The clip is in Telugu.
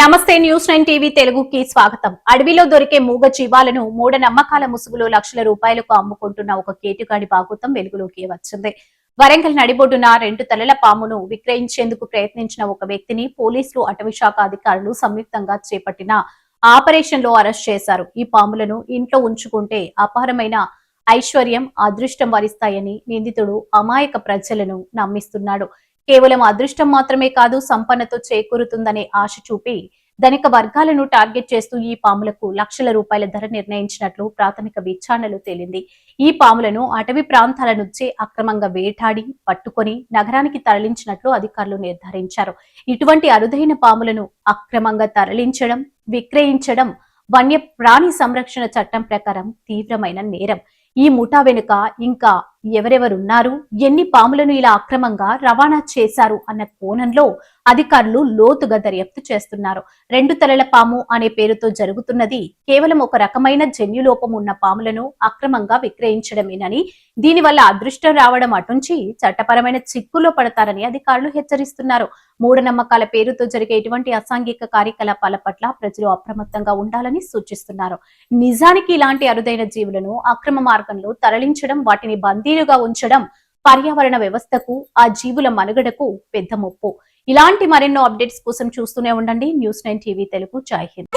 నమస్తే న్యూస్ 9 టీవీ తెలుగుకి స్వాగతం. అడవిలో దొరికే మూగ జీవాలను మూఢ నమ్మకాల ముసుగులో లక్షల రూపాయలకు అమ్ముకుంటున్న ఒక కేటుగాడి బాగోతం వెలుగులోకి వచ్చింది. వరంగల్ నడిబొడ్డున 2 తలల పామును విక్రయించేందుకు ప్రయత్నించిన ఒక వ్యక్తిని పోలీసులు, అటవీశాఖ అధికారులు సంయుక్తంగా చేపట్టిన ఆపరేషన్ లో అరెస్ట్ చేశారు. ఈ పాములను ఇంట్లో ఉంచుకుంటే అపారమైన ఐశ్వర్యం, అదృష్టం వరిస్తాయని నిందితుడు అమాయక ప్రజలను నమ్మిస్తున్నాడు. కేవలం అదృష్టం మాత్రమే కాదు, సంపన్నతో చేకూరుతుందనే ఆశ చూపి ధనిక వర్గాలను టార్గెట్ చేస్తూ ఈ పాములకు లక్షల రూపాయల ధర నిర్ణయించినట్లు ప్రాథమిక విచారణలో తేలింది. ఈ పాములను అటవీ ప్రాంతాల నుంచి అక్రమంగా వేటాడి పట్టుకొని నగరానికి తరలించినట్లు అధికారులు నిర్ధారించారు. ఇటువంటి అరుదైన పాములను అక్రమంగా తరలించడం, విక్రయించడం వన్య ప్రాణి సంరక్షణ చట్టం ప్రకారం తీవ్రమైన నేరం. ఈ ముఠా వెనుక ఇంకా ఎవరెవరున్నారు, ఎన్ని పాములను ఇలా అక్రమంగా రవాణా చేశారు అన్న కోణంలో అధికారులు లోతుగా దర్యాప్తు చేస్తున్నారు. 2 తలల పాము అనే పేరుతో జరుగుతున్నది కేవలం ఒక రకమైన జన్యులోపం ఉన్న పాములను అక్రమంగా విక్రయించడమేనని, దీనివల్ల అదృష్టం రావడం అటుంచి చట్టపరమైన చిక్కులో పడతారని అధికారులు హెచ్చరిస్తున్నారు. మూఢనమ్మకాల పేరుతో జరిగే ఇటువంటి అసాంఘిక కార్యకలాపాల పట్ల ప్రజలు అప్రమత్తంగా ఉండాలని సూచిస్తున్నారు. నిజానికి ఇలాంటి అరుదైన జీవులను అక్రమ మార్గంలో తరలించడం, వాటిని బందీలుగా ఉంచడం పర్యావరణ వ్యవస్థకు, ఆ జీవుల మనుగడకు పెద్ద ముప్పు. ఇలాంటి మరెన్నో అప్డేట్స్ కోసం చూస్తూనే ఉండండి న్యూస్ 9 టీవీ తెలుగు. జై హింద్.